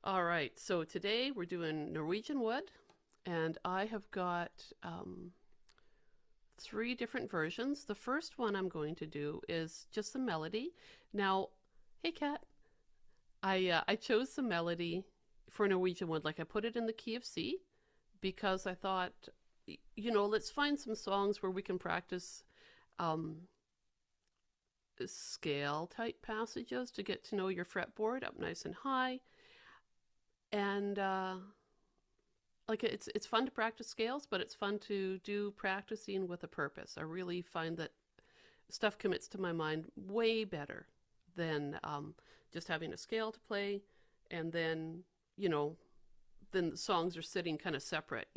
All right, so today we're doing Norwegian Wood, and I have got three different versions. The first one I'm going to do is just the melody. Now, hey cat, I chose the melody for Norwegian Wood. Like I put it in the key of C because I thought, let's find some songs where we can practice um, scale type passages to get to know your fretboard up nice and high. And like it's fun to practice scales, but it's fun to do practicing with a purpose. I really find that stuff commits to my mind way better than just having a scale to play, and then then the songs are sitting kind of separate.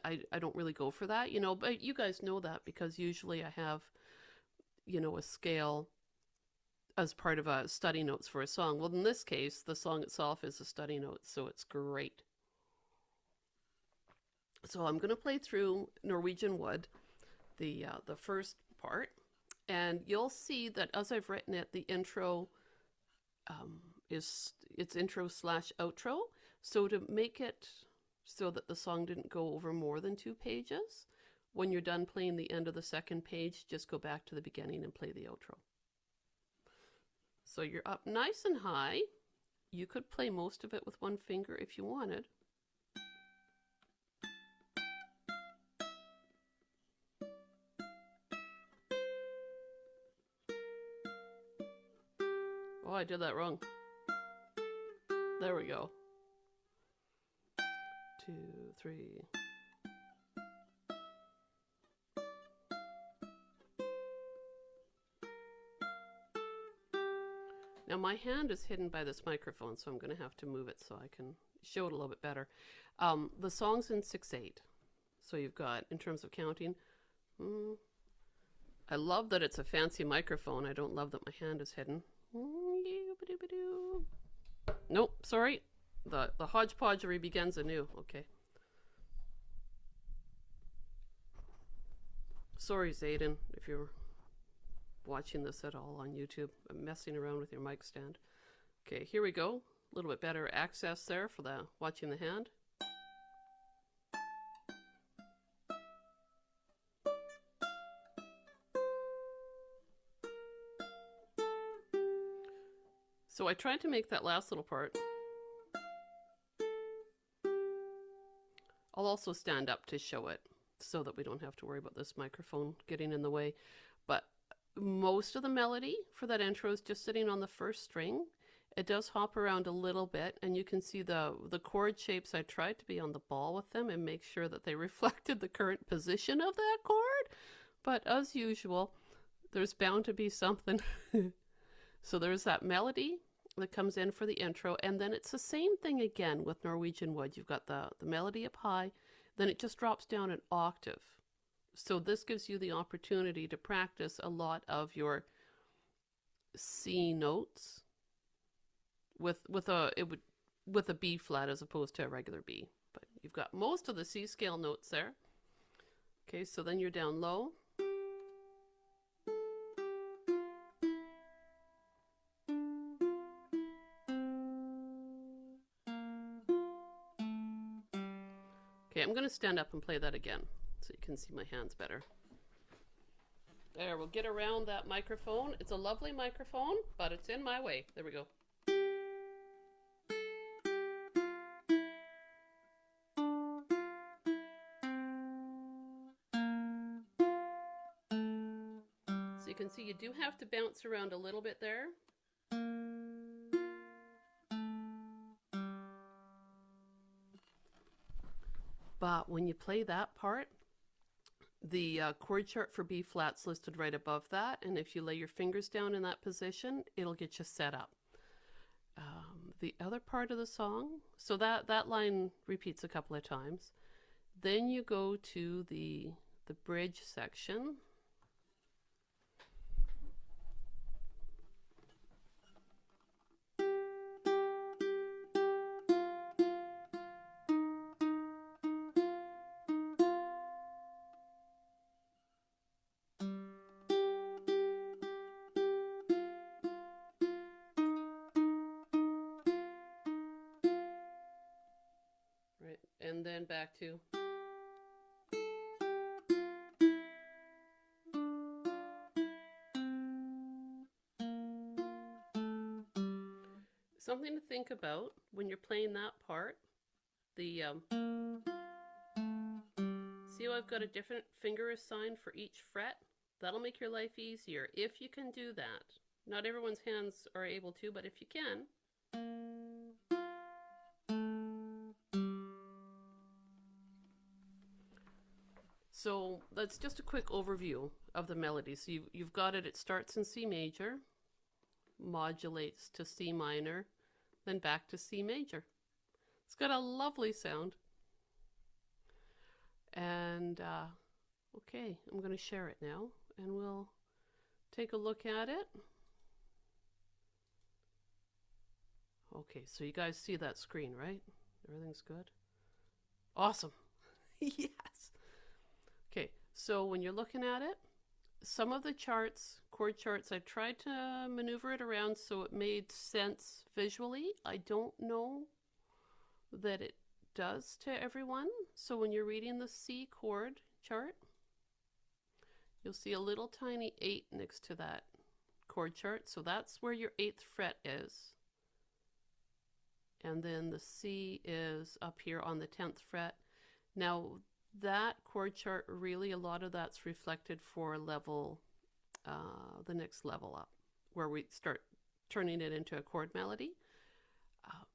I don't really go for that, but you guys know that because usually I have a scale as part of a study notes for a song. Well, in this case, the song itself is a study note, so it's great. So I'm going to play through Norwegian Wood, the first part, and you'll see that as I've written it, the intro it's intro / outro. So to make it so that the song didn't go over more than 2 pages, when you're done playing the end of the second page, just go back to the beginning and play the outro. So you're up nice and high. You could play most of it with one finger if you wanted. Oh, I did that wrong. There we go. 2, 3. Now my hand is hidden by this microphone, so I'm going to have to move it so I can show it a little bit better. The song's in 6/8. So you've got, in terms of counting, I love that it's a fancy microphone. I don't love that my hand is hidden. Nope, sorry. The hodgepodgery begins anew. Okay. Sorry, Zayden, if you're watching this at all on YouTube. I'm messing around with your mic stand. Okay, here we go. A little bit better access there for the watching the hand. So I tried to make that last little part. I'll also stand up to show it so that we don't have to worry about this microphone getting in the way. But most of the melody for that intro is just sitting on the first string. It does hop around a little bit, and you can see the chord shapes. I tried to be on the ball with them and make sure that they reflected the current position of that chord. But as usual, there's bound to be something. So there's that melody that comes in for the intro, and then it's the same thing again with Norwegian Wood. You've got the melody up high, then it just drops down an octave. So this gives you the opportunity to practice a lot of your C notes with a B flat as opposed to a regular B. But you've got most of the C scale notes there. Okay, so then you're down low. Okay, I'm going to stand up and play that again so you can see my hands better. There, we'll get around that microphone. It's a lovely microphone, but it's in my way. There we go. So you can see you do have to bounce around a little bit there. But when you play that part, the chord chart for B flat's listed right above that, and if you lay your fingers down in that position, it'll get you set up. The other part of the song, so that line repeats a couple of times. Then you go to the bridge section. and then back to. Something to think about when you're playing that part, the see how I've got a different finger assigned for each fret? That'll make your life easier if you can do that. Not everyone's hands are able to, but if you can. So that's just a quick overview of the melody. So you've got it, it starts in C major, modulates to C minor, then back to C major. It's got a lovely sound. And okay, I'm going to share it now, and we'll take a look at it. Okay, so you guys see that screen, right? Everything's good? Awesome. Yes. Okay, so when you're looking at it, some of the charts, chord charts, I tried to maneuver it around so it made sense visually. I don't know that it does to everyone. So when you're reading the C chord chart, you'll see a little tiny 8 next to that chord chart. So that's where your 8th fret is. And then the C is up here on the 10th fret. Now that chord chart, really a lot of that's reflected for level, the next level up, where we start turning it into a chord melody.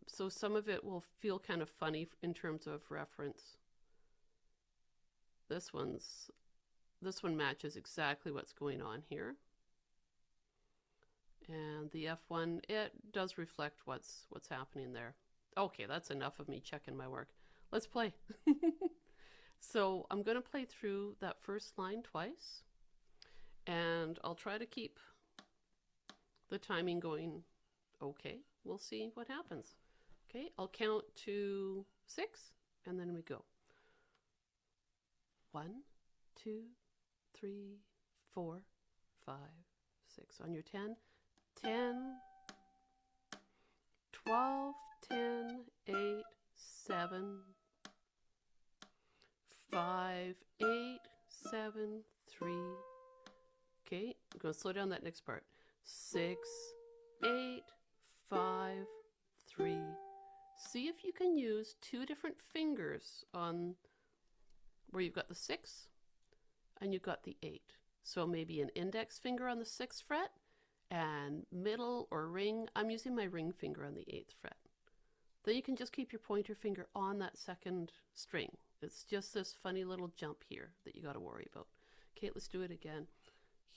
So some of it will feel kind of funny in terms of reference. This one matches exactly what's going on here. And the F1, it does reflect what's happening there. Okay, that's enough of me checking my work. Let's play. So I'm going to play through that first line twice, and I'll try to keep the timing going okay. We'll see what happens. Okay, I'll count to 6, and then we go. 1, 2, 3, 4, 5, 6. On your 10, 10, 12, 10, 8, 7, 5, 8, 7, 3. Okay, I'm going to slow down that next part. 6, 8, 5, 3. See if you can use 2 different fingers on where you've got the 6 and you've got the 8. So maybe an index finger on the 6th fret and middle or ring. I'm using my ring finger on the 8th fret. Then you can just keep your pointer finger on that 2nd string. It's just this funny little jump here that you got to worry about. Okay, let's do it again.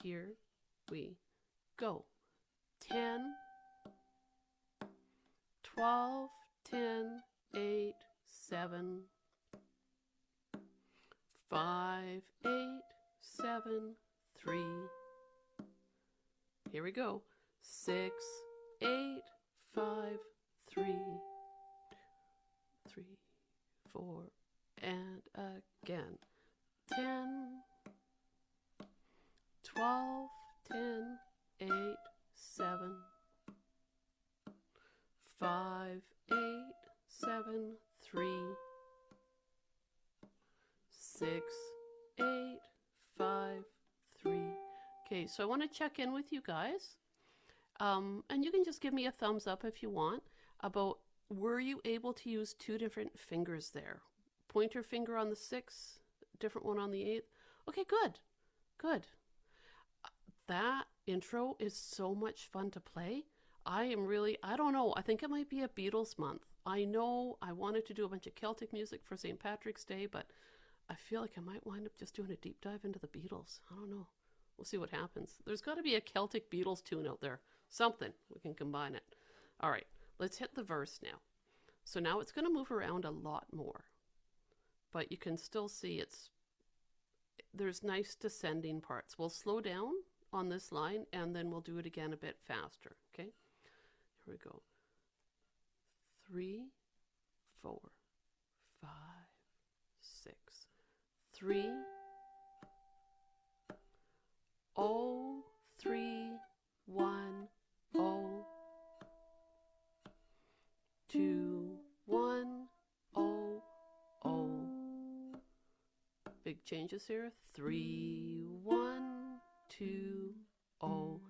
Here we go. 10, 12, 10, 8, 7, 5, 8, 7, 3. Here we go. 6, 8, 5, 3, 3, 4, and again. 10, 12, 10, 8, 7, 5, 8, 7, 3, 6, 8, 5, 3. Okay, so I want to check in with you guys. And you can just give me a thumbs up if you want about, were you able to use 2 different fingers there? Pointer finger on the 6th, different one on the 8th. Okay, good, good. That intro is so much fun to play. I don't know, I think it might be a Beatles month. I know I wanted to do a bunch of Celtic music for St. Patrick's Day, but I feel like I might wind up just doing a deep dive into the Beatles. I don't know. We'll see what happens. There's got to be a Celtic Beatles tune out there. Something. We can combine it. All right, let's hit the verse now. So now it's going to move around a lot more. But you can still see there's nice descending parts. We'll slow down on this line, and then we'll do it again a bit faster, okay? Here we go. 3, 4, 5, 6. 3, 0, 3, 1, 0. 2, 1, 0, 0. big changes here. 3, 1, 2, 0.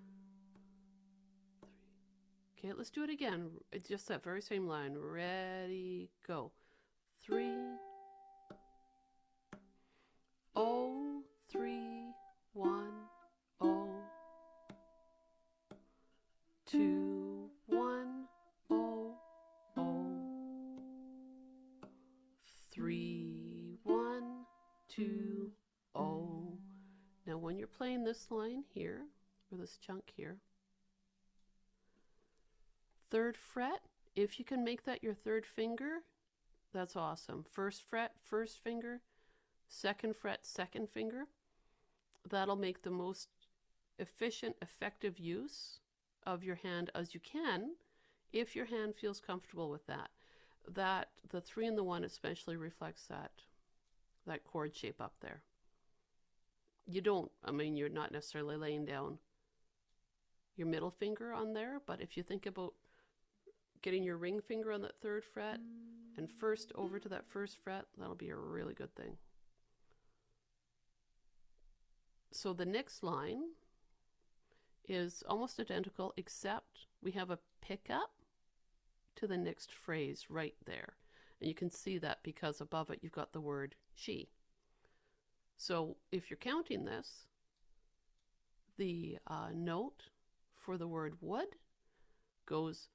Okay, let's do it again. It's just that very same line. Ready, go. 3, 0, 3, 1, 0. 2, 1, 0, 0. 3, 1, 2, 0. Now when you're playing this line here, or this chunk here, 3rd fret, if you can make that your 3rd finger, that's awesome. 1st fret, 1st finger, 2nd fret, 2nd finger. That'll make the most efficient, effective use of your hand as you can, if your hand feels comfortable with that. The 3 and the 1 especially reflects that chord shape up there. You're not necessarily laying down your middle finger on there, but if you think about getting your ring finger on that 3rd fret and first over to that 1st fret, that'll be a really good thing. So the next line is almost identical, except we have a pickup to the next phrase right there. And you can see that because above it you've got the word she. So if you're counting this, the note for the word wood goes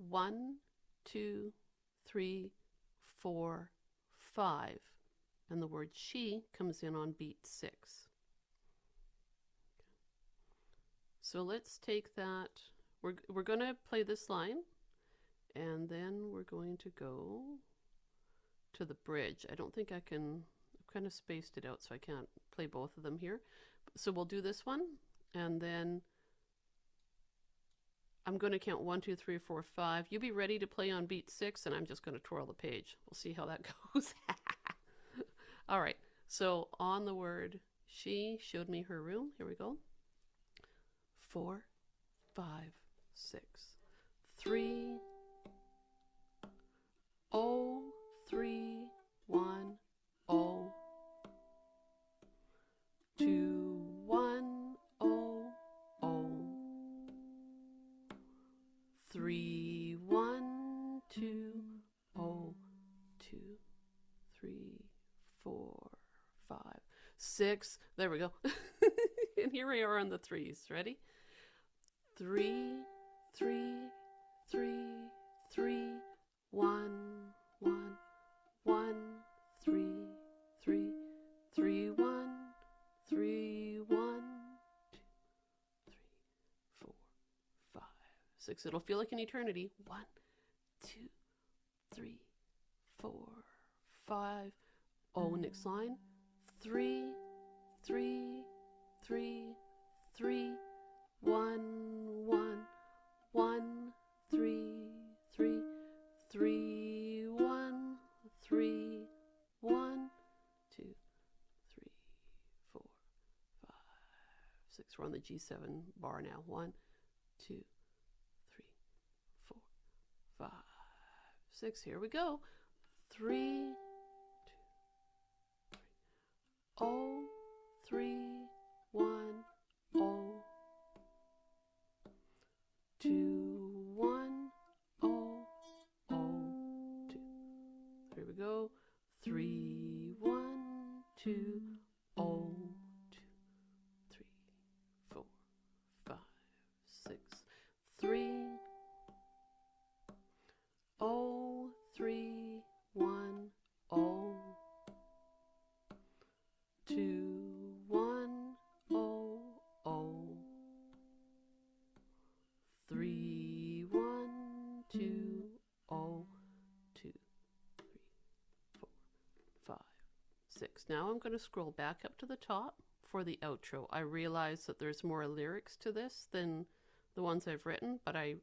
1, 2, 3, 4, 5, and the word she comes in on beat 6. So let's take that. We're going to play this line, and then we're going to go to the bridge. I don't think I can. I've kind of spaced it out, so I can't play both of them here. So we'll do this one, and then I'm going to count 1, 2, 3, 4, 5. You be ready to play on beat 6, and I'm just going to twirl the page. We'll see how that goes. All right. So on the word she showed me her room. Here we go. 4, 5, 6, 3, 0, 3, 1, 0, 2, 1, 0, 0, 3, 1, 2, 0, 2, 3, 4, 5, 6. There we go. And here we are on the 3s. Ready? 3, 3, 3, 3, 1, 1, 1, 3, 3, 3, 1, 3, 1, 2, 3, 4, 5, 6. It'll feel like an eternity. 1, 2, 3, 4, 5. Oh, next line. 3, 3, 3, 3, 1, 1, 1, 3, 3, 3, 1, 3, 1, 2, 3, 4, 5, 6. We're on the G7 bar now. 1, 2, 3, 4, 5, 6. Here we go. 3, 2, 3, 0, 3, 1, 0, 2, 1, 0, 0, 2. Here we go. 3, 1, 2, 0, 2, 3, 4, 5, 6. 3, 0, 3, 1, 0, 2, 1, 0, 0, 3, 1, 2, 0, 2, 3, 4, 5, 6. Now I'm going to scroll back up to the top for the outro. I realize that there's more lyrics to this than the ones I've written, but I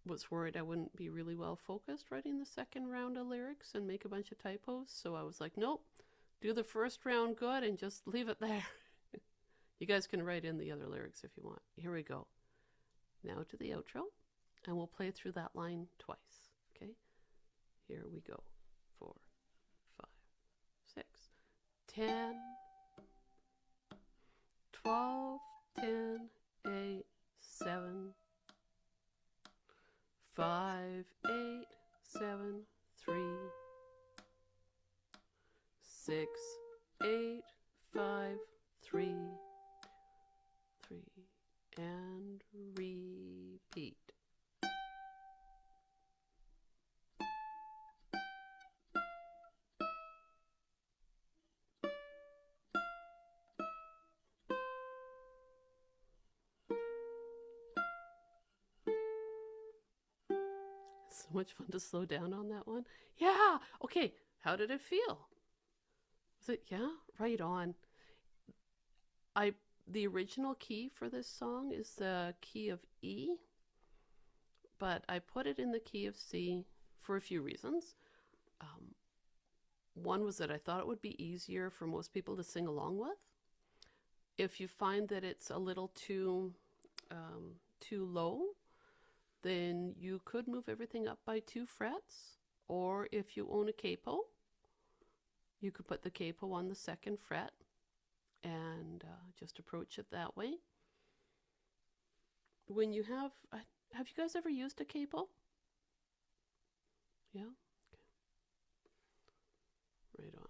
was worried I wouldn't be really well focused writing the second round of lyrics and make a bunch of typos. So I was like, nope, do the first round good and just leave it there. You guys can write in the other lyrics if you want. Here we go. Now to the outro, and we'll play through that line twice. Okay? Here we go. 4, 5, 6. 10, 12, 10, 8, 7, 5, 8, 7, 3, 6, 8, 5, 3, 3, and repeat. So much fun to slow down on that one. Yeah. Okay. How did it feel? Was it, yeah, right on. The original key for this song is the key of E, but I put it in the key of C for a few reasons. One was that I thought it would be easier for most people to sing along with. If you find that it's a little too low, then you could move everything up by 2 frets. Or if you own a capo, you could put the capo on the 2nd fret and just approach it that way. When you have you guys ever used a capo? Yeah? Okay. Right on.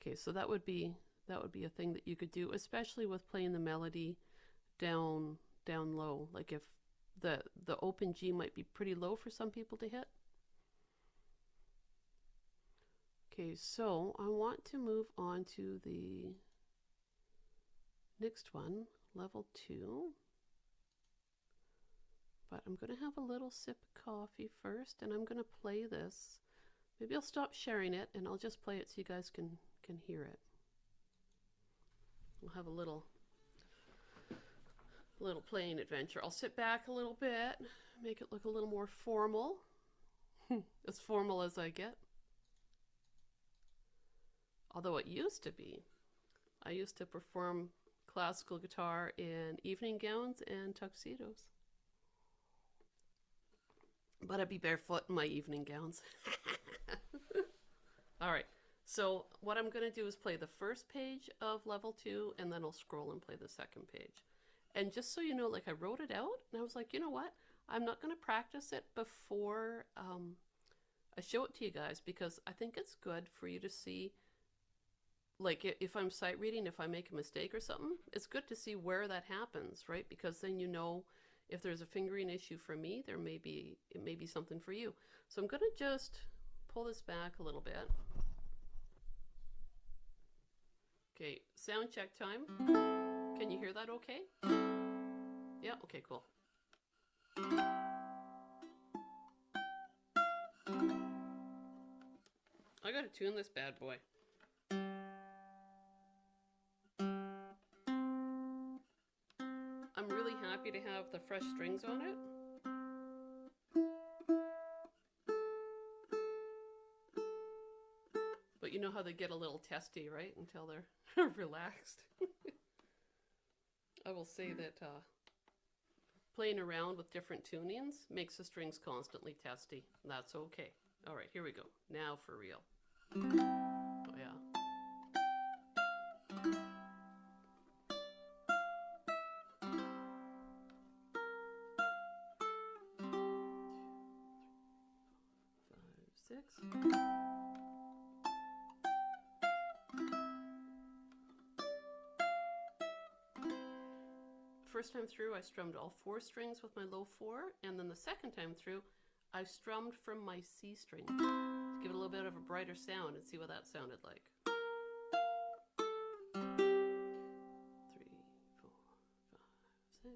Okay, so that would be a thing that you could do, especially with playing the melody down low. Like if the open G might be pretty low for some people to hit. Okay, so I want to move on to the next one, level 2. But I'm going to have a little sip of coffee first, and I'm going to play this. Maybe I'll stop sharing it, and I'll just play it so you guys can hear it. We'll have a little playing adventure. I'll sit back a little bit, make it look a little more formal. As formal as I get. Although it used to be. I used to perform classical guitar in evening gowns and tuxedos. But I'd be barefoot in my evening gowns. All right. So what I'm going to do is play the first page of level 2, and then I'll scroll and play the second page. And just so you know, like I wrote it out, and I was like, you know what? I'm not going to practice it before I show it to you guys, because I think it's good for you to see, like if I'm sight reading, if I make a mistake or something, it's good to see where that happens, right? Because then you know if there's a fingering issue for me, it may be something for you. So I'm going to just pull this back a little bit. Okay, sound check time. Can you hear that okay? Yeah, okay, cool. I gotta tune this bad boy. I'm really happy to have the fresh strings on it. But you know how they get a little testy, right? Until they're relaxed. I will say that playing around with different tunings makes the strings constantly testy. That's okay. All right, here we go. Now for real. Oh, yeah. First time through, I strummed all 4 strings with my low 4, and then the second time through, I strummed from my C string to give it a little bit of a brighter sound and see what that sounded like. 3, 4, 5, 6.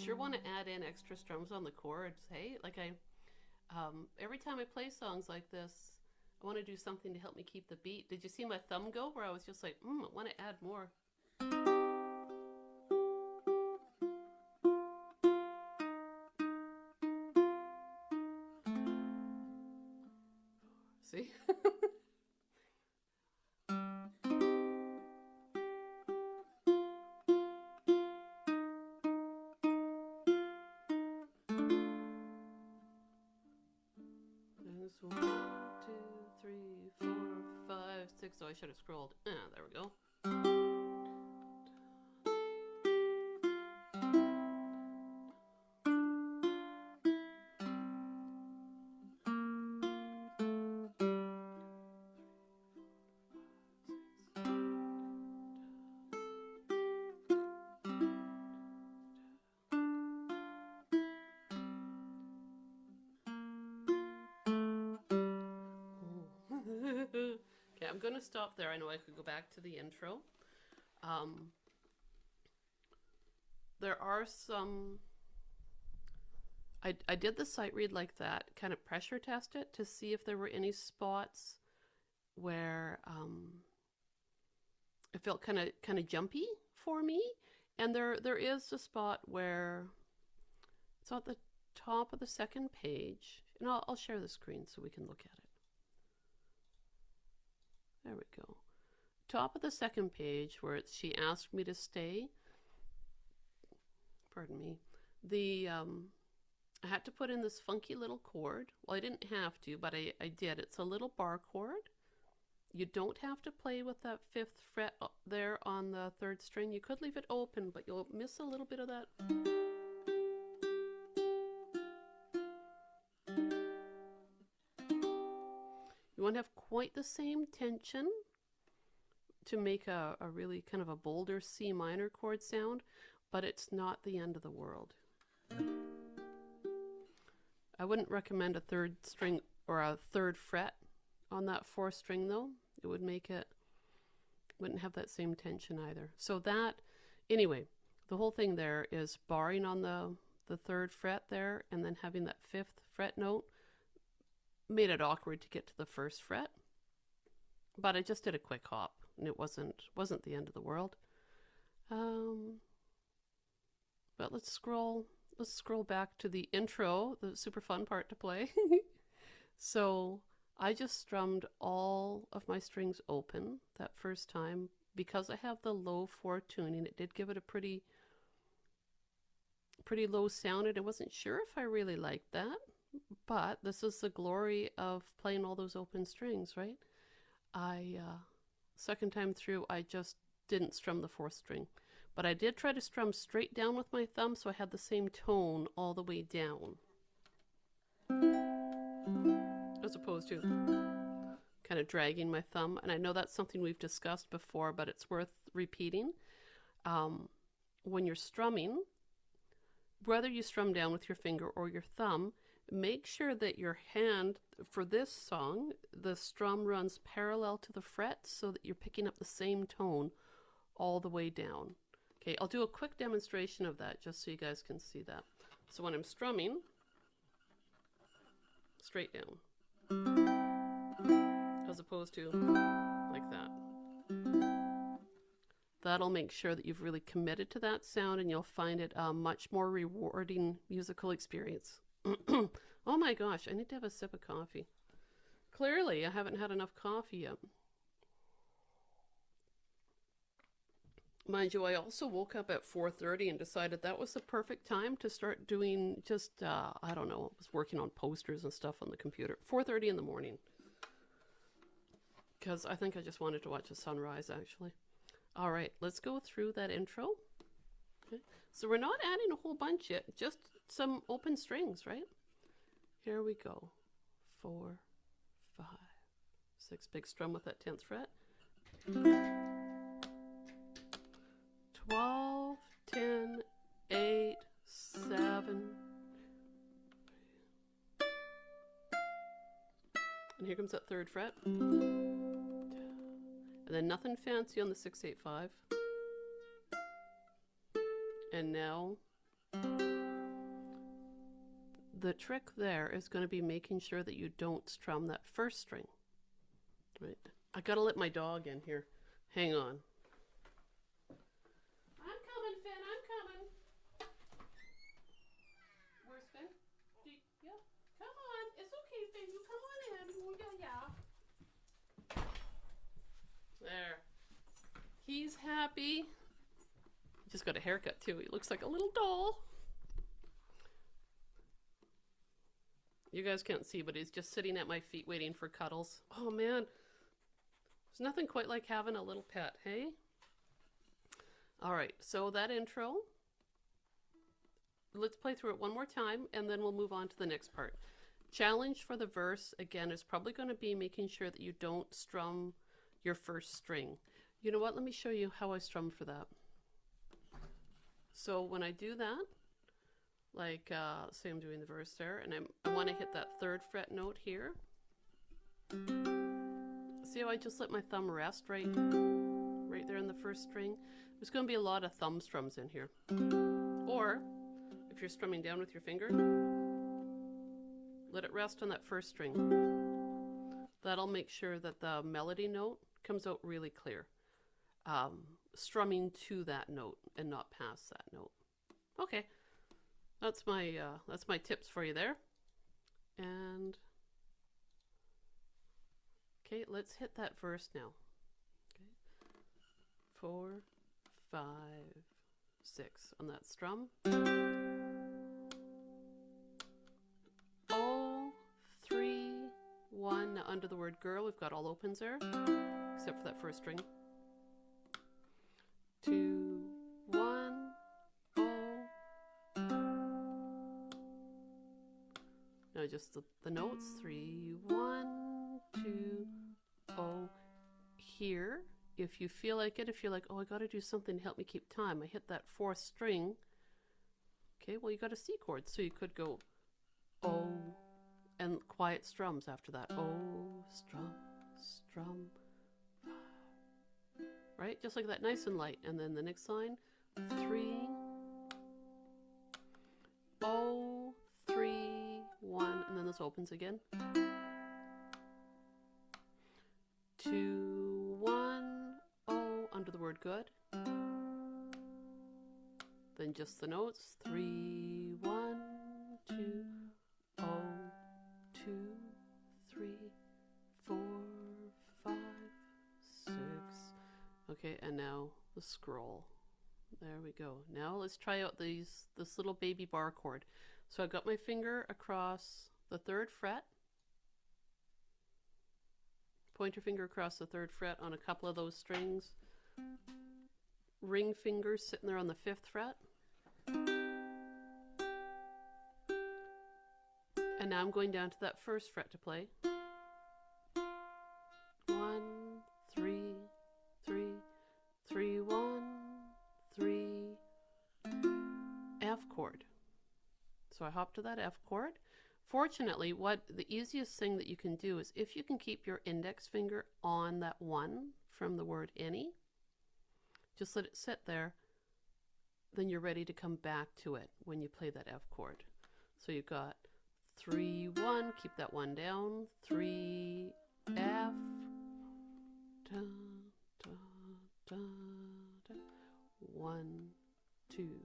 Sure want to add in extra strums on the chords. Hey, like every time I play songs like this, I want to do something to help me keep the beat. Did you see my thumb go where I was just like, I want to add more? See? There's 1, 2, 3, 4, 5, 6. Oh, I should have scrolled. Ah, there we go. Okay, I'm going to stop there. I know I could go back to the intro. There are some... I did the sight read like that, kind of pressure test it to see if there were any spots where it felt kind of jumpy for me. And there is a spot where it's at the top of the second page. And I'll share the screen so we can look at it. There we go. Top of the second page where it's she asked me to stay. Pardon me. I had to put in this funky little chord. Well, I didn't have to, but I did. It's a little bar chord. You don't have to play with that 5th fret there on the 3rd string. You could leave it open, but you'll miss a little bit of that. You won't have quite the same tension to make a really kind of a bolder C minor chord sound, but it's not the end of the world. I wouldn't recommend a 3rd string or a 3rd fret on that 4th string though. It would make it, wouldn't have that same tension either. So that, anyway, the whole thing there is barring on the 3rd fret there and then having that 5th fret note made it awkward to get to the 1st fret. But I just did a quick hop and it wasn't the end of the world. But let's scroll back to the intro, the super fun part to play. So I just strummed all of my strings open that first time. Because I have the low 4 tuning, it did give it a pretty low sound, and I wasn't sure if I really liked that. But this is the glory of playing all those open strings, right? Second time through, I just didn't strum the 4th string. But I did try to strum straight down with my thumb, so I had the same tone all the way down. As opposed to kind of dragging my thumb. And I know that's something we've discussed before, but it's worth repeating. When you're strumming, whether you strum down with your finger or your thumb, make sure that your hand, for this song, the strum runs parallel to the fret so that you're picking up the same tone all the way down. Okay, I'll do a quick demonstration of that just so you guys can see that. So when I'm strumming, straight down, as opposed to like that. That'll make sure that you've really committed to that sound, and you'll find it a much more rewarding musical experience. Oh my gosh, I need to have a sip of coffee. Clearly, I haven't had enough coffee yet. Mind you, I also woke up at 4:30 and decided that was the perfect time to start doing just, I don't know, I was working on posters and stuff on the computer. 4:30 in the morning. Because I think I just wanted to watch the sunrise, actually. All right, let's go through that intro. Okay. So we're not adding a whole bunch yet, just some open strings, right? Here we go. 4, 5, 6, big strum with that 10th fret. 12, 10, 8, 7. And here comes that 3rd fret. And then nothing fancy on the 6, 8, 5. And now the trick there is going to be making sure that you don't strum that 1st string. Right. I gotta let my dog in here. Hang on. I'm coming, Finn. I'm coming. Where's Finn? Yeah. Come on. It's okay, Finn. You come on in. Oh, yeah. happy. Just got a haircut too. He looks like a little doll. You guys can't see, but he's just sitting at my feet waiting for cuddles. Oh man, there's nothing quite like having a little pet, hey? All right, so that intro, let's play through it one more time and then we'll move on to the next part. Challenge for the verse, again, is probably going to be making sure that you don't strum your first string. You know what? Let me show you how I strum for that. So when I do that, like, say I'm doing the verse there, and I want to hit that 3rd fret note here. See how I just let my thumb rest right there in the first string? There's going to be a lot of thumb strums in here. Or, if you're strumming down with your finger, let it rest on that first string. That'll make sure that the melody note comes out really clear. Strumming to that note and not past that note. Okay, that's my tips for you there. And okay, let's hit that verse now. Okay, 4, 5, 6 on that strum. Oh, 3, 1. Now under the word girl, we've got all opens there, except for that first string. 2, 1, oh. Now just the notes. 3, 1, 2, oh. Here, if you feel like it, if you're like, oh, I got to do something to help me keep time, I hit that 4th string. Okay, well, you got a C chord, so you could go oh, and quiet strums after that. Oh, strum, strum. Right? Just like that, nice and light. And then the next line, 3, oh, 3, 1, and then this opens again. 2, 1, oh, under the word good. Then just the notes, 3, 1, 2, oh, 2, 3, 4, 5, 6. Okay, and now the scroll. There we go. Now let's try out this little baby bar chord. So I've got my finger across the 3rd fret. Point your finger across the 3rd fret on a couple of those strings. Ring finger sitting there on the 5th fret. And now I'm going down to that 1st fret to play. 1, 3, 3, 3, 1, 3, F chord. So I hop to that F chord. Fortunately, the easiest thing that you can do is if you can keep your index finger on that 1 from the word any, just let it sit there, then you're ready to come back to it when you play that F chord. So you've got 3, 1, keep that 1 down, 3, F, da, da, da, da. 1, 2,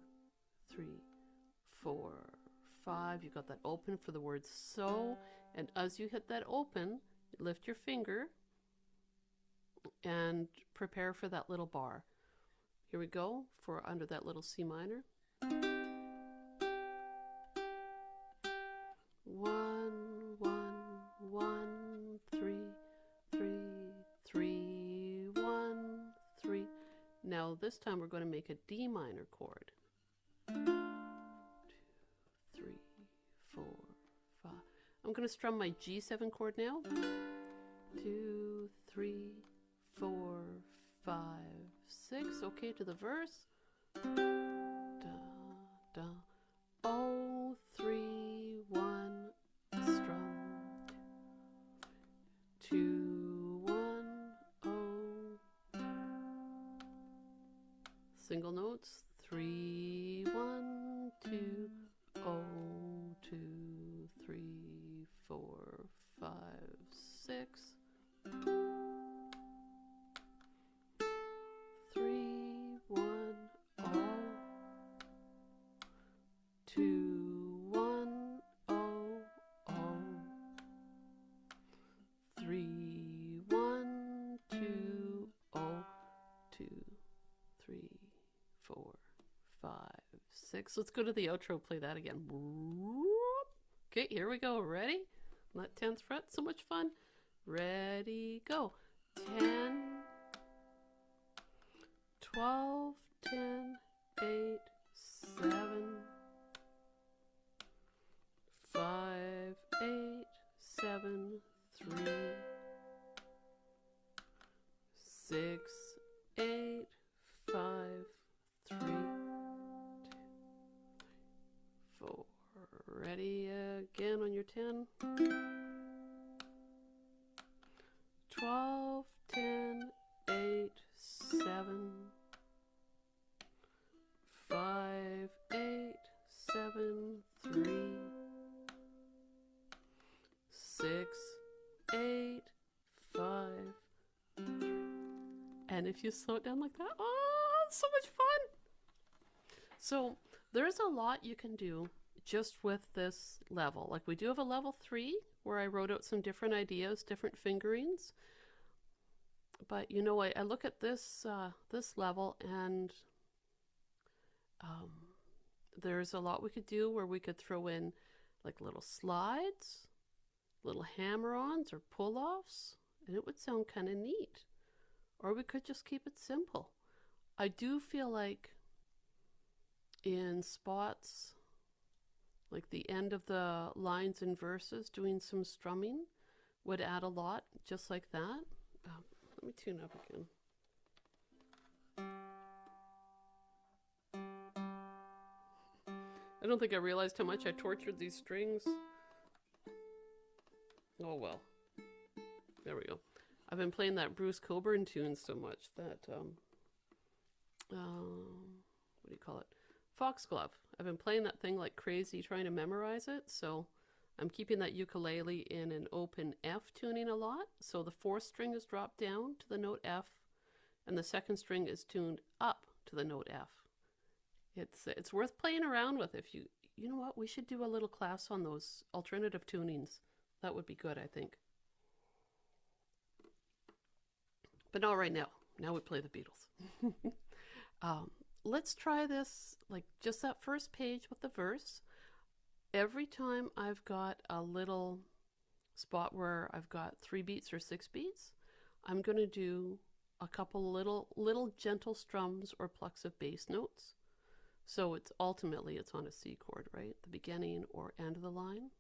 3, 4, 5. You got that open for the word so, and as you hit that open, lift your finger and prepare for that little bar. Here we go for under that little C minor. 1, 1, 1, 3, 3, 3, 1, 3. Now this time we're going to make a D minor chord. 2, 3, 4, 5. I'm going to strum my G7 chord now. 2, 3, 4, 5, 6. Okay, to the verse. Da, da. Oh, 3, 1, strum. 2, 1, oh. Single notes. 3, 1, 2, oh, 2, 3, 4, 5, 6. 3, 1, oh. 2, 1, oh, oh. 3, 1, 2, oh, 2, 6. Let's go to the outro, play that again. Okay, here we go. Ready? Not 10th fret, so much fun. Ready, go. 10, 12, 10, 8, 7, 5, 8, 7, 3, 6, 8, 5, 3, 4. Ready again on your 10. 12, 10, 8, 7, 5, 8, 7, 3, 6, 8, 5, 3. And if you slow it down like that, oh, so much fun. So there's a lot you can do just with this level. Like we do have a level 3 where I wrote out some different ideas, different fingerings. But you know, I look at this this level, and there's a lot we could do where we could throw in like little slides, little hammer-ons or pull-offs, and it would sound kind of neat. Or we could just keep it simple. I do feel like in spots, like the end of the lines and verses, doing some strumming would add a lot, just like that. Let me tune up again. I don't think I realized how much I tortured these strings. Oh well. There we go. I've been playing that Bruce Cockburn tune so much that, what do you call it? Foxglove. I've been playing that thing like crazy trying to memorize it, so I'm keeping that ukulele in an open F tuning a lot. So the 4th string is dropped down to the note F, and the 2nd string is tuned up to the note F. It's worth playing around with. If you know what, we should do a little class on those alternative tunings. That would be good, I think. But not right now. Now we play the Beatles. Let's try this, like just that first page with the verse. Every time I've got a little spot where I've got 3 beats or 6 beats, I'm going to do a couple little gentle strums or plucks of bass notes. So it's ultimately on a C chord, right? The beginning or end of the line.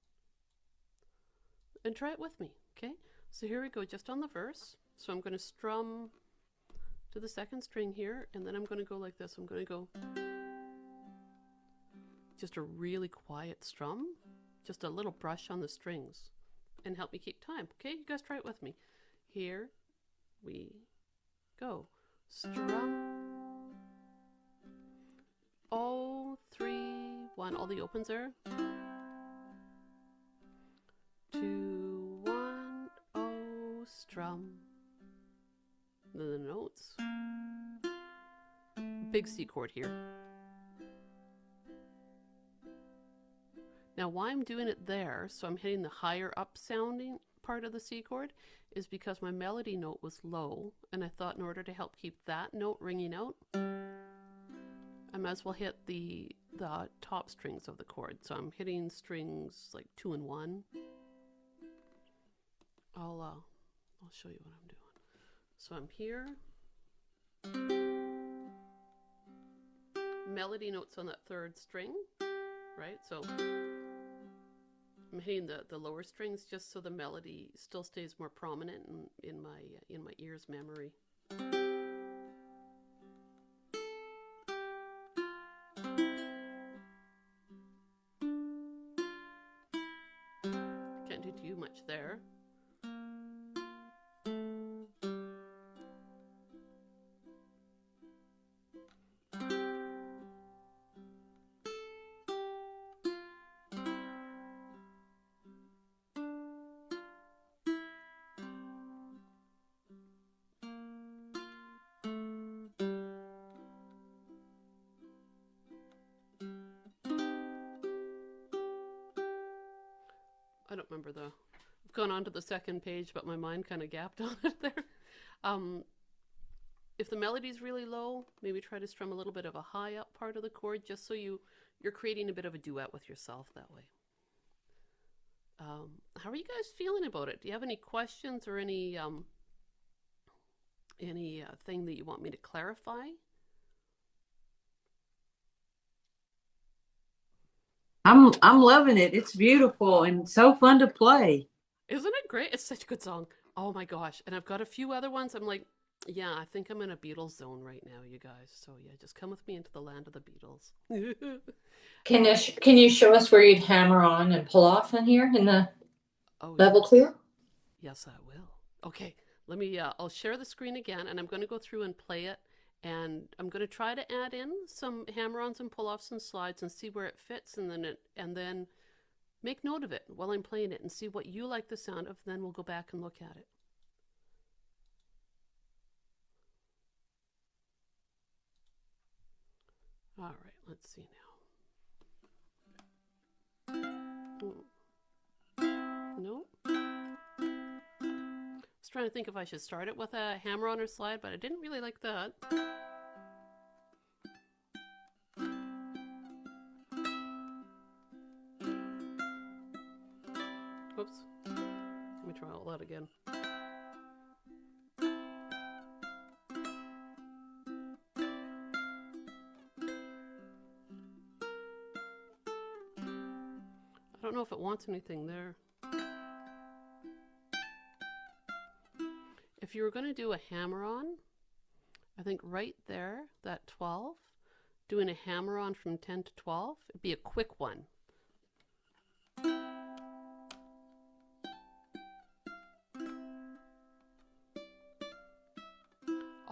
And try it with me, okay? So here we go, just on the verse. So I'm going to strum to the 2nd string here, and then I'm going to go like this. I'm going to go just a really quiet strum, just a little brush on the strings, and help me keep time. Okay, you guys try it with me. Here we go. Strum. Oh, 3, 1. All the opens there. 2, 1, oh, strum. Then the notes. Big C chord here. Now why I'm doing it there, so I'm hitting the higher up sounding part of the C chord, is because my melody note was low, and I thought in order to help keep that note ringing out, I might as well hit the top strings of the chord. So I'm hitting strings like 2 and 1. I'll show you what I'm doing. So I'm here. Melody notes on that 3rd string, right? So I'm hitting the lower strings just so the melody still stays more prominent in my ear's memory. Can't do too much there. I don't remember I've gone on to the 2nd page, but my mind kind of gapped on it there. If the melody's really low, maybe try to strum a little bit of a high up part of the chord, just so you You're creating a bit of a duet with yourself that way. How are you guys feeling about it? Do you have any questions or any thing that you want me to clarify? I'm loving it. It's beautiful and so fun to play. Isn't it great? It's such a good song. Oh my gosh. And I've got a few other ones. I'm like, yeah, I think I'm in a Beatles zone right now, you guys. So yeah, just come with me into the land of the Beatles. Can you show us where you'd hammer on and pull off in here in the Oh level yes. two? Yes, I will. Okay, let me, I'll share the screen again and I'm going to go through and play it. And I'm going to try to add in some hammer-ons and pull-offs and slides and see where it fits, and then make note of it while I'm playing it and see what you like the sound of. Then we'll go back and look at it. All right, let's see now. No. I was trying to think if I should start it with a hammer-on or slide, but I didn't really like that. Oops. Let me try all that again. I don't know if it wants anything there. If you were going to do a hammer-on, I think right there, that 12, doing a hammer-on from 10 to 12, it'd be a quick one.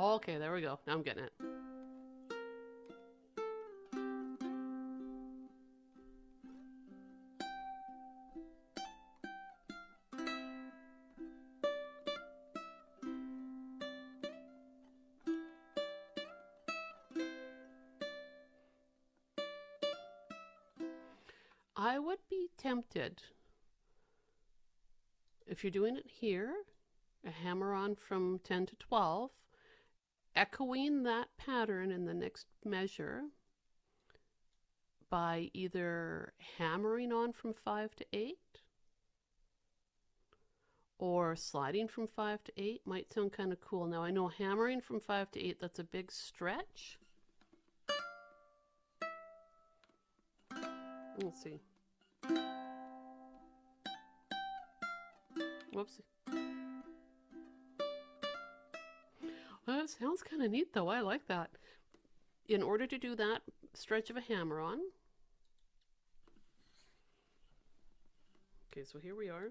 Okay, there we go. Now I'm getting it. I would be tempted, if you're doing it here, a hammer-on from 10 to 12, echoing that pattern in the next measure by either hammering on from 5 to 8 or sliding from 5 to 8 might sound kind of cool. Now I know hammering from 5 to 8, that's a big stretch. Let's see. Whoops. Well, that sounds kind of neat though. I like that. In order to do that stretch of a hammer on. Okay, so here we are.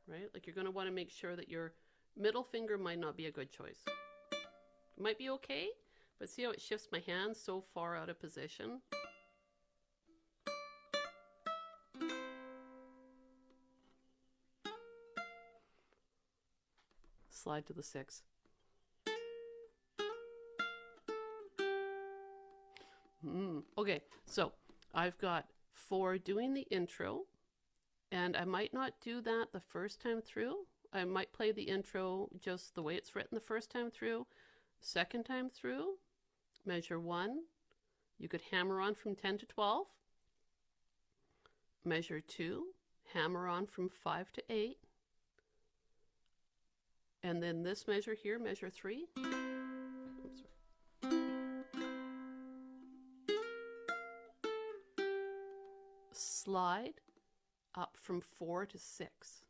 Right? Like you're going to want to make sure that your middle finger might not be a good choice. It might be okay, but see how it shifts my hand so far out of position? Slide to the 6. Okay, so I've got for doing the intro, and I might not do that the first time through. I might play the intro just the way it's written the first time through. Second time through, measure 1. You could hammer on from 10 to 12. Measure 2, hammer on from 5 to 8. And then this measure here, measure 3. Oops, sorry. Slide up from 4 to 6.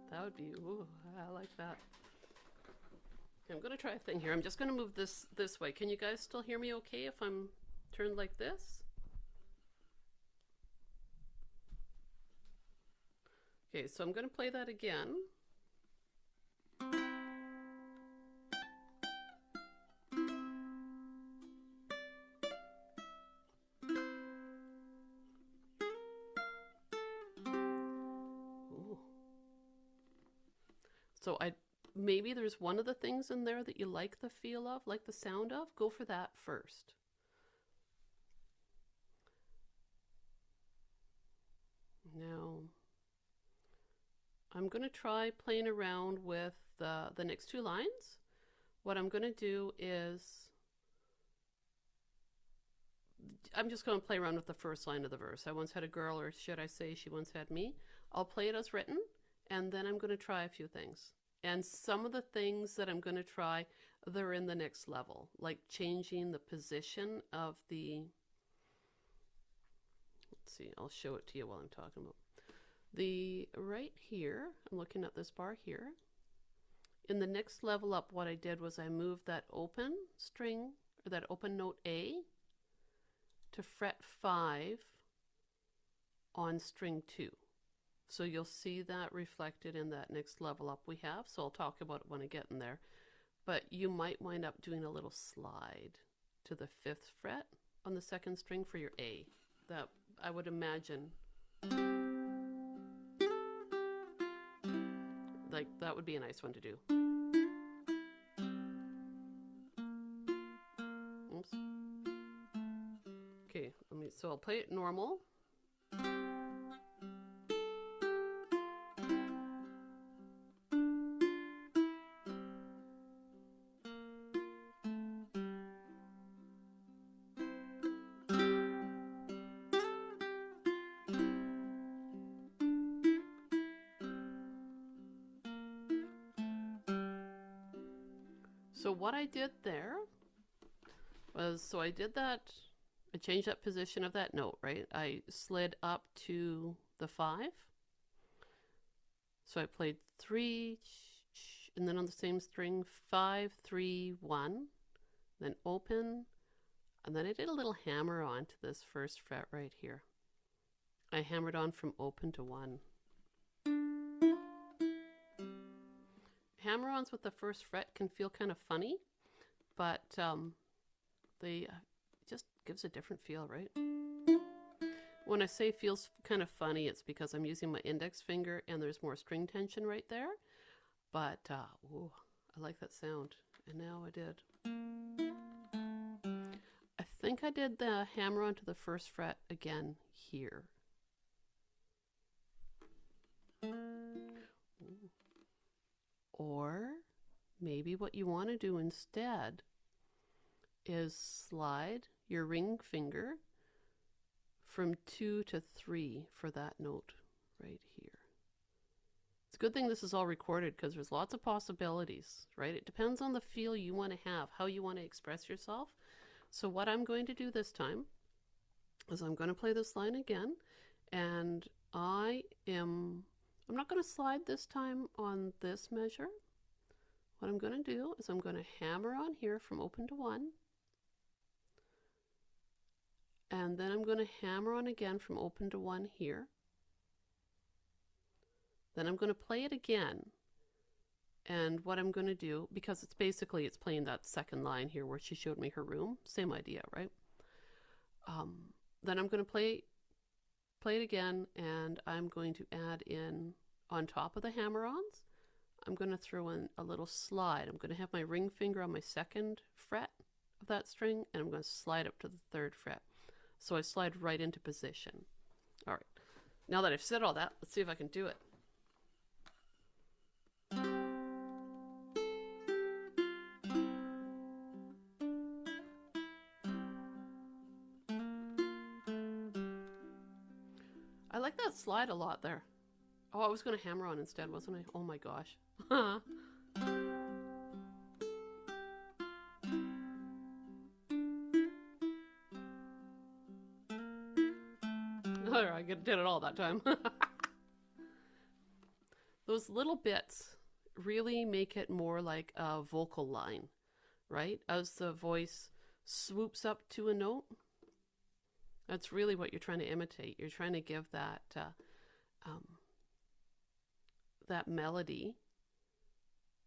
That would be, ooh, I like that. Okay, I'm going to try a thing here. I'm just going to move this way. Can you guys still hear me okay if I'm turned like this? Okay, so I'm going to play that again. Ooh. So maybe there's one of the things in there that you like the feel of, like the sound of. Go for that first. Now, I'm going to try playing around with the next two lines. What I'm going to do is I'm just going to play around with the first line of the verse. I once had a girl, or should I say she once had me. I'll play it as written, and then I'm going to try a few things. And some of the things that I'm going to try, they're in the next level, like changing the position of the... Let's see, I'll show it to you while I'm talking about. The right here, I'm looking at this bar here. In the next level up, what I did was I moved that open string, or that open note A, to fret 5 on string 2. So you'll see that reflected in that next level up we have. So I'll talk about it when I get in there. But you might wind up doing a little slide to the 5th fret on the 2nd string for your A. That I would imagine, like, that would be a nice one to do. Oops. Okay, so I'll play it normal. So what I did there was, so I did that, I changed that position of that note, right? I slid up to the 5. So I played 3, and then on the same string, 5, 3, 1, then open, and then I did a little hammer on to this 1st fret right here. I hammered on from open to 1. Hammer-ons with the 1st fret can feel kind of funny, but they just gives a different feel, right? When I say feels kind of funny, it's because I'm using my index finger and there's more string tension right there. But ooh, I like that sound. And now I did. I think I did the hammer onto the 1st fret again here. Ooh. Or maybe what you want to do instead is slide your ring finger from 2 to 3 for that note right here. It's a good thing this is all recorded because there's lots of possibilities, right? It depends on the feel you want to have, how you want to express yourself. So what I'm going to do this time is I'm going to play this line again, and I'm not going to slide this time on this measure. What I'm going to do is I'm going to hammer on here from open to 1. And then I'm going to hammer on again from open to 1 here. Then I'm going to play it again. And what I'm going to do, because it's playing that 2nd line here where she showed me her room. Same idea, right? Then I'm going to play it again, and I'm going to add in, on top of the hammer-ons, I'm going to throw in a little slide. I'm going to have my ring finger on my 2nd fret of that string, and I'm going to slide up to the 3rd fret. So I slide right into position. All right. Now that I've said all that, let's see if I can do it. I like that slide a lot there. Oh, I was going to hammer on instead, wasn't I? Oh my gosh. I did it all that time. Those little bits really make it more like a vocal line, right? As the voice swoops up to a note, that's really what you're trying to imitate. You're trying to give that that melody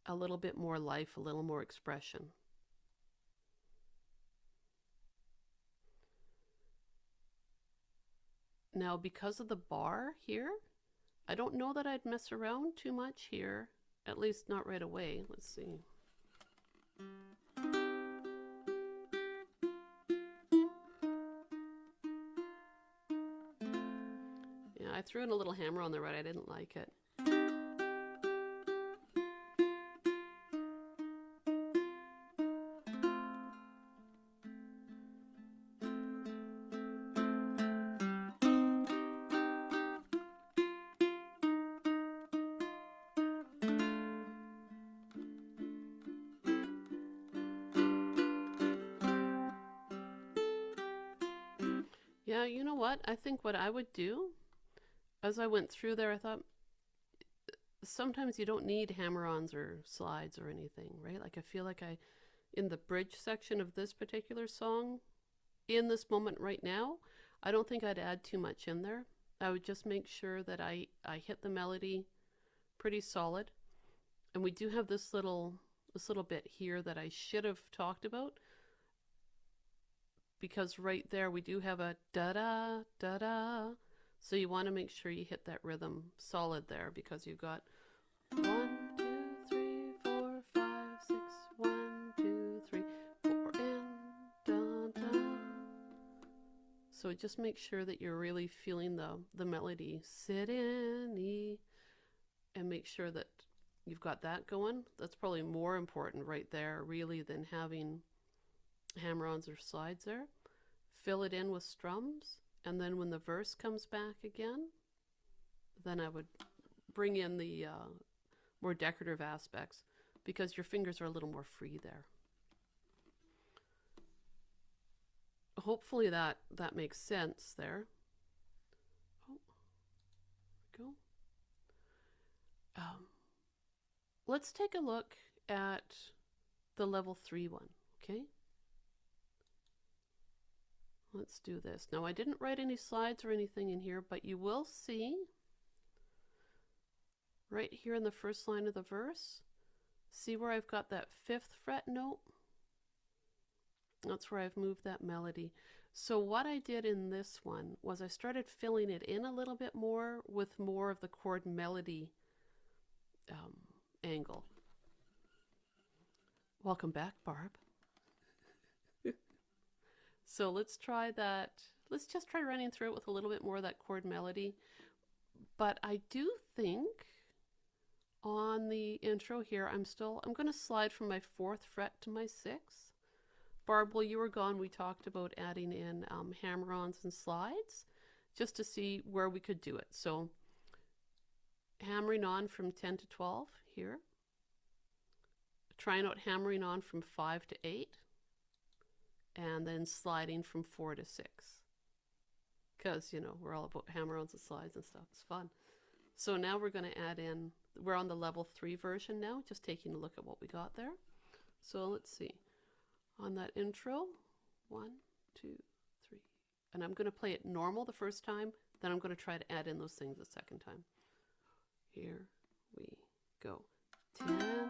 a little bit more life, a little more expression. Now, because of the bar here, I don't know that I'd mess around too much here, at least not right away. Let's see. Yeah, threw in a little hammer on there, but I didn't like it. Yeah, you know what? I think what I would do, as I went through there, I thought sometimes you don't need hammer-ons or slides or anything, right? Like I feel like in the bridge section of this particular song, in this moment right now, I don't think I'd add too much in there. I would just make sure that I hit the melody pretty solid. And we do have this little bit here that I should have talked about, because right there we do have a da-da, da-da. So you want to make sure you hit that rhythm solid there, because you've got 1, 2, 3, 4, 5, 6, 1, 2, 3, 4, and da-da. So just make sure that you're really feeling the melody. Sit in, E, and make sure that you've got that going. That's probably more important right there, really, than having hammer-ons or slides there. Fill it in with strums, and then when the verse comes back again, then I would bring in the more decorative aspects, because your fingers are a little more free there. Hopefully that makes sense there. Oh, there we go. Let's take a look at the level 3 one, okay? Let's do this. Now, I didn't write any slides or anything in here, but you will see right here in the first line of the verse, see where I've got that 5th fret note? That's where I've moved that melody. So what I did in this one was I started filling it in a little bit more with more of the chord melody angle. Welcome back, Barb. So let's try that. Let's just try running through it with a little bit more of that chord melody. But I do think on the intro here, I'm going to slide from my 4th fret to my 6th. Barb, while you were gone, we talked about adding in hammer-ons and slides just to see where we could do it. So hammering on from 10 to 12 here. Trying out hammering on from 5 to 8. And then sliding from 4 to 6. Because, you know, we're all about hammer-ons and slides and stuff. It's fun. So now we're going to add in, we're on the level 3 version now, just taking a look at what we got there. So let's see. On that intro, 1, 2, 3. And I'm going to play it normal the first time, then I'm going to try to add in those things the second time. Here we go. 10.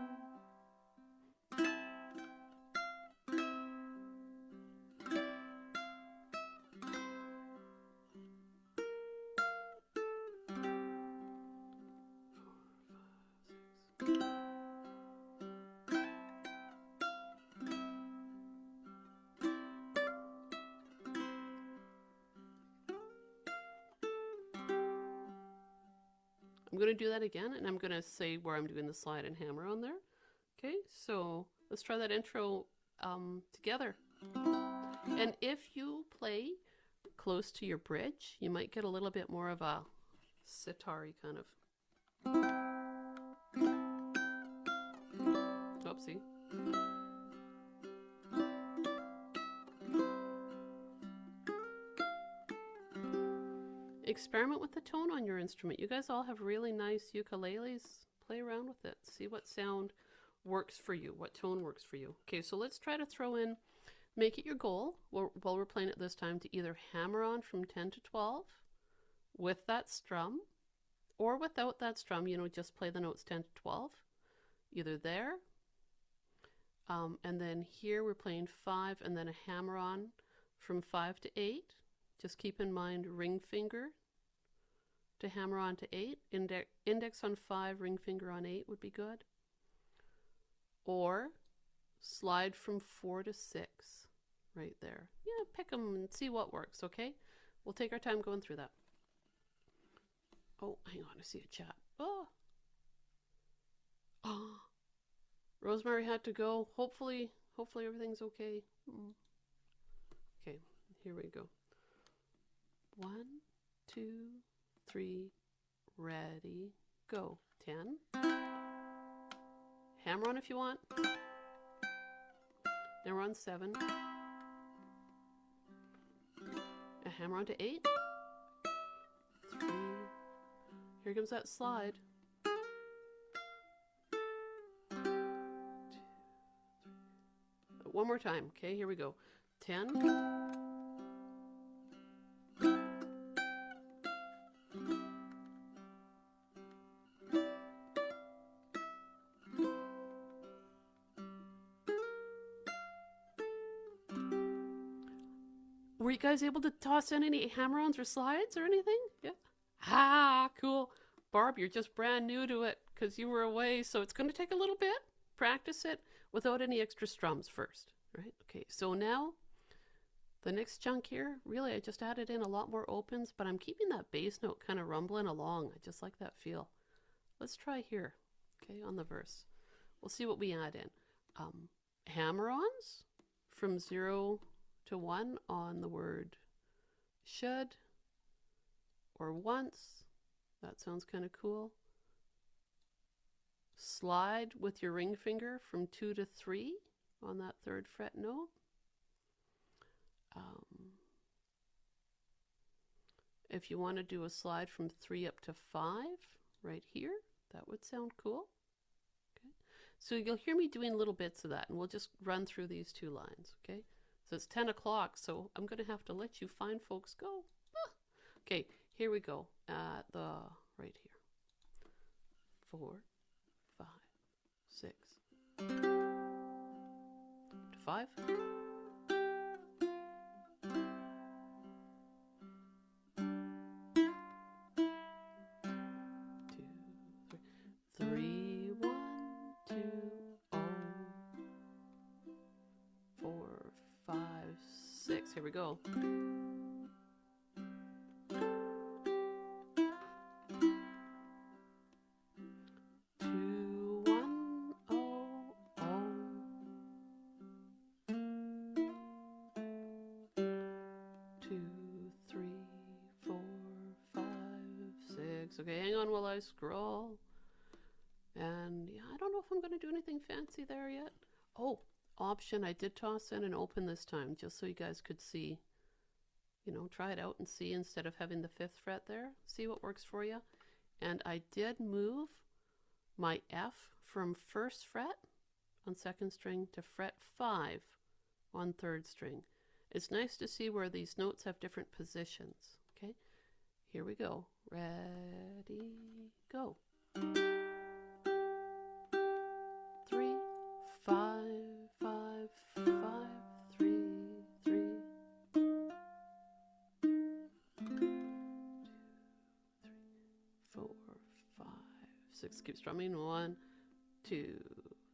I'm going to do that again, and I'm going to say where I'm doing the slide and hammer on there. Okay, so let's try that intro together. And if you play close to your bridge, you might get a little bit more of a sitar-y kind of. Oopsie. Experiment with the tone on your instrument. You guys all have really nice ukuleles. Play around with it. See what sound works for you, what tone works for you. Okay, so let's try to throw in, make it your goal, while we're playing it this time, to either hammer on from 10 to 12 with that strum, or without that strum, you know, just play the notes 10 to 12, either there, and then here we're playing 5, and then a hammer on from 5 to 8. Just keep in mind ring finger to hammer on to 8. Index on 5, ring finger on 8 would be good. Or slide from 4 to 6 right there. Yeah, pick them and see what works, okay? We'll take our time going through that. Oh, hang on, I see a chat. Oh. Oh. Rosemary had to go. Hopefully everything's okay. Okay, here we go. 1, 2, 3, ready, go. 10. Hammer on if you want. Now we're on 7. A hammer on to 8. 3. Here comes that slide. 2, 3. One more time. Okay, here we go. 10. Were you guys able to toss in any hammer-ons or slides or anything? Yeah. Ah, cool. Barb, you're just brand new to it because you were away, so it's going to take a little bit. Practice it without any extra strums first, right? Okay, so now the next chunk here, really I just added in a lot more opens, but I'm keeping that bass note kind of rumbling along. I just like that feel. Let's try here, okay, on the verse. We'll see what we add in. Hammer-ons from 0 to 1 on the word should or once. That sounds kind of cool. Slide with your ring finger from 2 to 3 on that 3rd fret note. If you want to do a slide from 3 up to 5 right here, that would sound cool. Okay. So you'll hear me doing little bits of that, and we'll just run through these 2 lines, okay? So it's 10 o'clock, so I'm going to have to let you fine folks go. Okay, here we go. Right here. 4, 5, 6. To 5. 3, 1, 2, 0, 4, 5, 6. Here we go. 2, 1, 0, 2, 3, 4, 5, 6. Okay, hang on while I scroll. And yeah, I don't know if I'm going to do anything fancy there yet. Oh, option, I did toss in an open this time, just so you guys could see, you know, try it out and see instead of having the 5th fret there. See what works for you. And I did move my F from 1st fret on 2nd string to fret 5 on 3rd string. It's nice to see where these notes have different positions. Okay, here we go. Ready, go. 3, 5, 5, 5, 3, 3. 2, 3, 4, 5, 6. Keep strumming. 1, 2,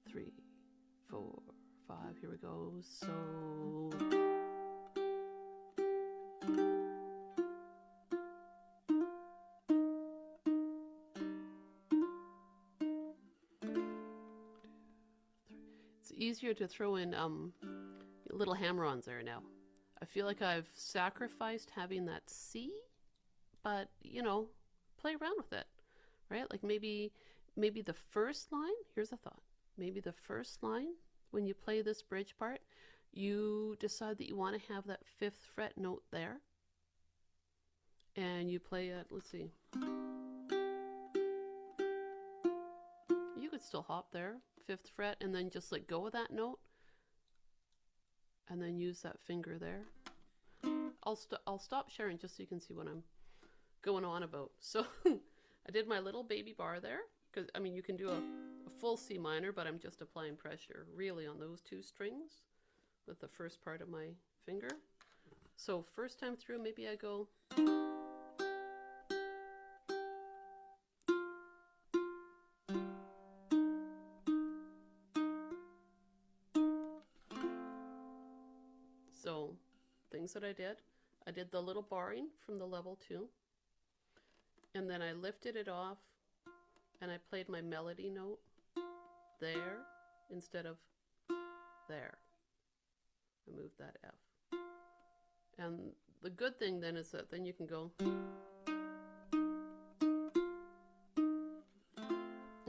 3, 4, 5. Here we go. So. Easier to throw in little hammer-ons there now. I feel like I've sacrificed having that C, but you know, play around with it, right? Like maybe the first line, here's a thought, maybe the first line when you play this bridge part, you decide that you want to have that 5th fret note there, and you play it, let's see, you could still hop there, 5th fret, and then just let go of that note and then use that finger there. I'll stop sharing just so you can see what I'm going on about. So I did my little baby bar there, because I mean you can do a full C minor, but I'm just applying pressure really on those 2 strings with the first part of my finger. So first time through, maybe I go things that I did the little barring from the level 2, and then I lifted it off and I played my melody note there instead of there. I moved that F. And the good thing then is that then you can go.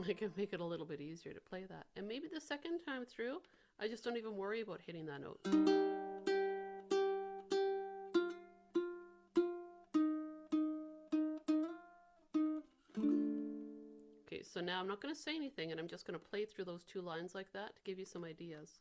I can make it a little bit easier to play that. And maybe the second time through, I just don't even worry about hitting that note. Okay, so now I'm not going to say anything, and I'm just going to play through those two lines like that to give you some ideas.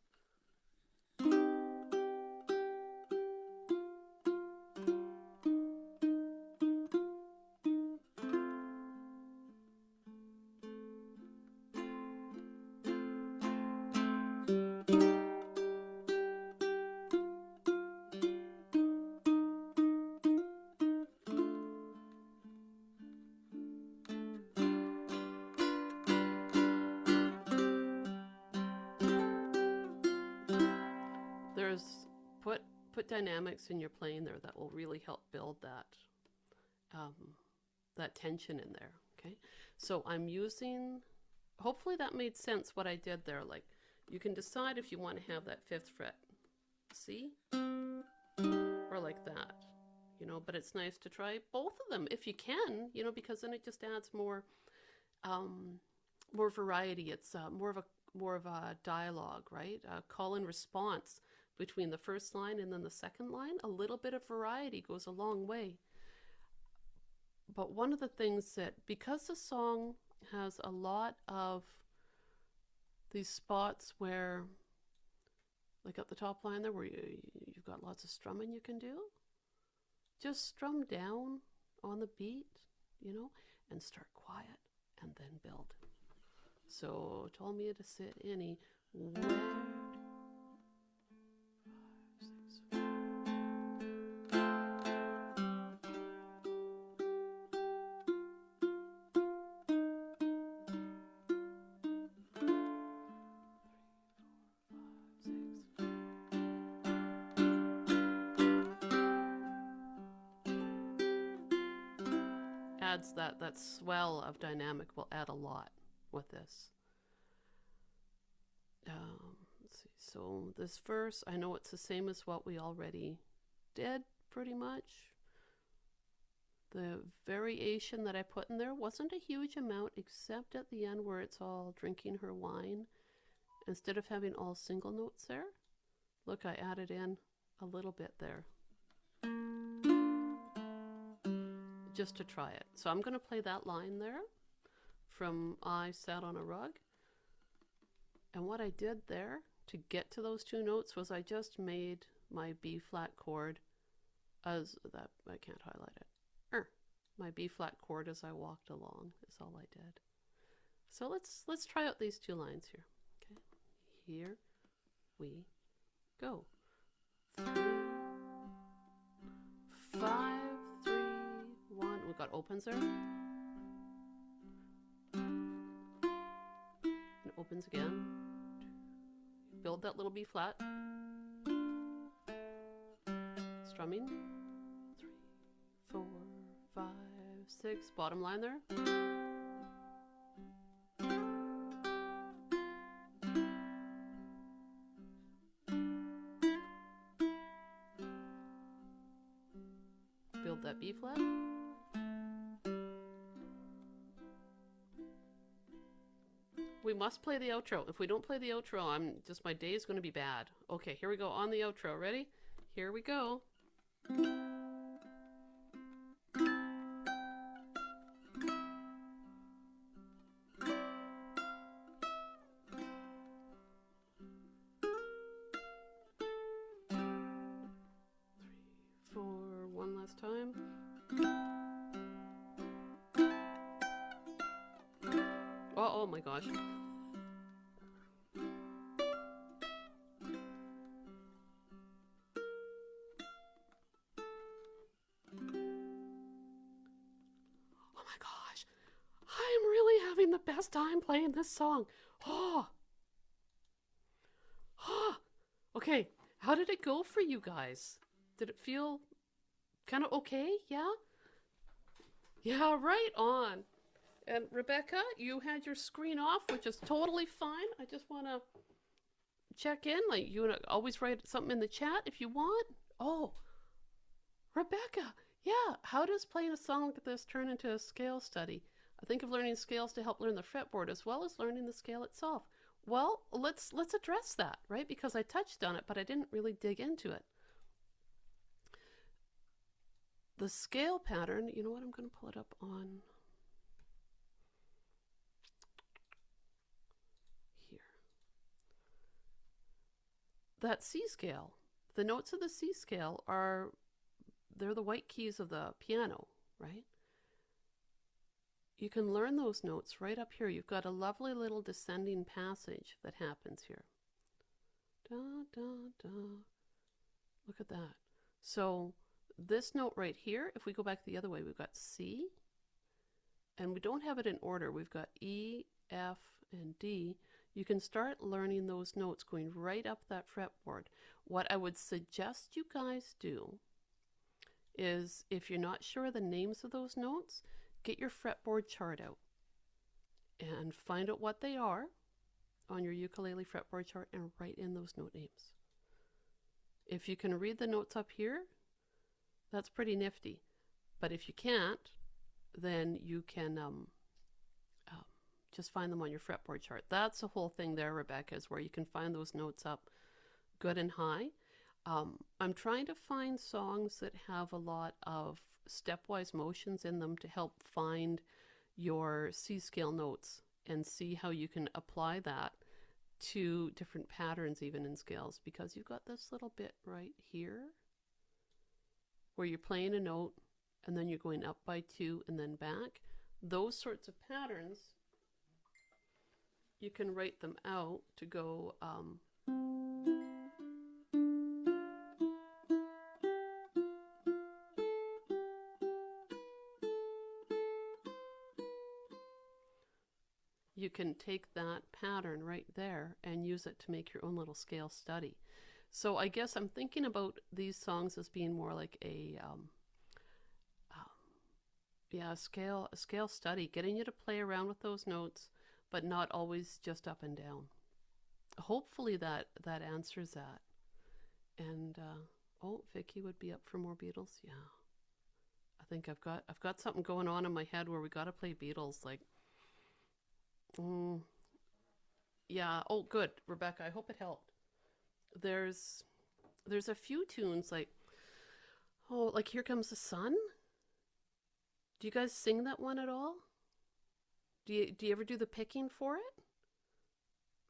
Put dynamics in your playing there that will really help build that that tension in there. Okay, so I'm using. Hopefully that made sense what I did there. Like you can decide if you want to have that 5th fret, C, or like that, you know. But it's nice to try both of them if you can, you know, because then it just adds more variety. It's more of a dialogue, right? A call and response between the first line and then the second line. A little bit of variety goes a long way. But one of the things that, because the song has a lot of these spots where, like at the top line there, where you've got lots of strumming you can do, just strum down on the beat, you know, and start quiet and then build. So it told me to sit anywhere. Adds that swell of dynamic will add a lot with this. Let's see. So this verse, I know it's the same as what we already did pretty much. The variation that I put in there wasn't a huge amount, except at the end where it's all drinking her wine. Instead of having all single notes there, look, I added in a little bit there. Just to try it. So I'm going to play that line there from I Sat on a Rug. And what I did there to get to those two notes was I just made my B flat chord as that. I can't highlight it. My B flat chord as I walked along is all I did. So let's try out these two lines here. Okay, here we go. 3, 5, 3, 1. We've got opens there. And opens again. Build that little B flat. Strumming. 3, 4, 5, 6. Bottom line there. Build that B flat. We must play the outro. If we don't play the outro, my day is going to be bad. Okay, here we go on the outro. Ready? Here we go. Time. Oh my gosh. Oh my gosh. I am really having the best time playing this song. Okay, how did it go for you guys? Did it feel kind of okay? Yeah? Yeah, right on. And Rebecca, you had your screen off, which is totally fine. I just want to check in. Like, you always write something in the chat if you want. Oh, Rebecca, yeah. How does playing a song like this turn into a scale study? I think of learning scales to help learn the fretboard as well as learning the scale itself. Well, let's address that, right? Because I touched on it, but I didn't really dig into it. The scale pattern, you know what? I'm going to pull it up on here. That C scale, the notes of the C scale they're the white keys of the piano, right? You can learn those notes right up here. You've got a lovely little descending passage that happens here. Da, da, da. Look at that. So this note right here, if we go back the other way, we've got C, and we don't have it in order. We've got E, F, and D. You can start learning those notes going right up that fretboard. What I would suggest you guys do is, if you're not sure of the names of those notes, get your fretboard chart out and find out what they are on your ukulele fretboard chart and write in those note names. If you can read the notes up here, that's pretty nifty. But if you can't, then you can just find them on your fretboard chart. That's the whole thing there, Rebecca, is where you can find those notes up good and high. I'm trying to find songs that have a lot of stepwise motions in them to help find your C scale notes and see how you can apply that to different patterns even in scales, because you've got this little bit right here where you're playing a note and then you're going up by 2 and then back. Those sorts of patterns, you can write them out to go you can take that pattern right there and use it to make your own little scale study. So I guess I'm thinking about these songs as being more like a scale study, getting you to play around with those notes, but not always just up and down. Hopefully that answers that. And Vicky would be up for more Beatles. Yeah, I think I've got something going on in my head where we got to play Beatles. Like, yeah. Oh, good, Rebecca. I hope it helped. There's a few tunes like Here Comes the Sun. Do you guys sing that one at all? Do you ever do the picking for it?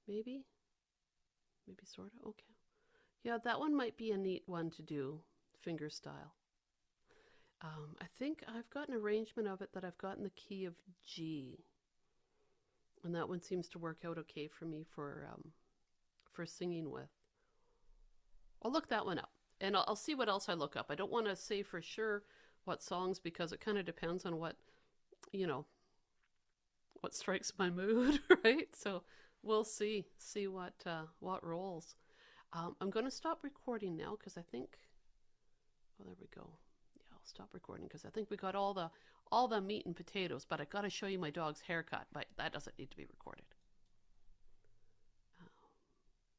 Maybe sort of. Okay. Yeah, that one might be a neat one to do, finger style. I think I've got an arrangement of it that I've got in the key of G, and that one seems to work out okay for me for singing with. I'll look that one up, and I'll see what else I look up. I don't want to say for sure what songs, because it kind of depends on what strikes my mood, right? So we'll see what rolls. I'm going to stop recording now because I think, oh, there we go. Yeah, I'll stop recording because I think we got all the meat and potatoes, but I got to show you my dog's haircut, but that doesn't need to be recorded.